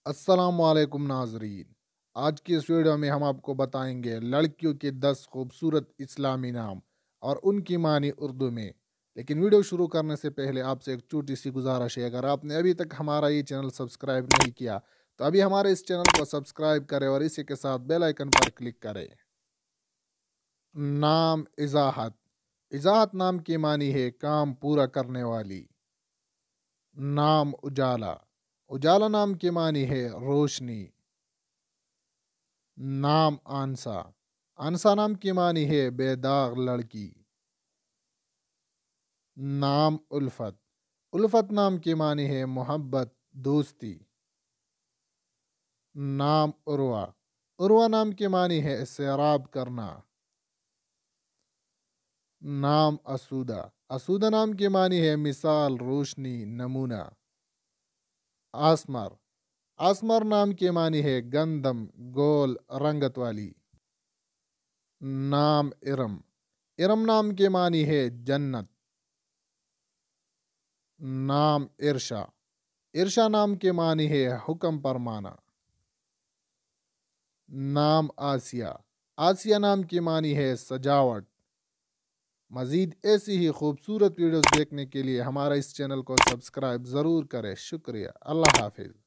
السلام علیکم ناظرین، آج کی اس ویڈیو میں ہم آپ کو بتائیں گے لڑکیوں کے 10 خوبصورت اسلامی نام اور ان کی معنی اردو میں۔ لیکن ویڈیو شروع کرنے سے پہلے آپ سے ایک چھوٹی سی گزارش ہے، اگر آپ نے ابھی تک ہمارا یہ چینل سبسکرائب نہیں کیا تو ابھی ہمارے اس چینل کو سبسکرائب کریں اور اسی کے ساتھ بیل آئیکن پر کلک کریں۔ نام اضاحت۔ اضاحت نام کی معنی ہے کام پورا کرنے والی۔ نام اجالا۔ اجالا نام کی معنی ہے روشنی۔ نام آنسا۔ آنسا نام کی معنی ہے بے داغ لڑکی۔ نام الفت۔ الفت نام کی معنی ہے محبت، دوستی۔ نام عروہ۔ عروہ نام کی معنی ہے سیراب کرنا۔ نام اسودہ۔ اسودہ نام کی معنی ہے مثال، روشنی، نمونہ۔ آسمر۔ آسمر نام کی معنی ہے گندم، گول رنگت والی۔ نام ارم۔ ارم نام کی معنی ہے جنت۔ نام ارشا۔ ارشا نام کی معنی ہے حکم فرمانا۔ نام آسیہ۔ آسیہ نام کی معنی ہے سجاوٹ۔ مزید ایسی ہی خوبصورت ویڈیوز دیکھنے کے لیے ہمارا اس چینل کو سبسکرائب ضرور کریں۔ شکریہ، اللہ حافظ۔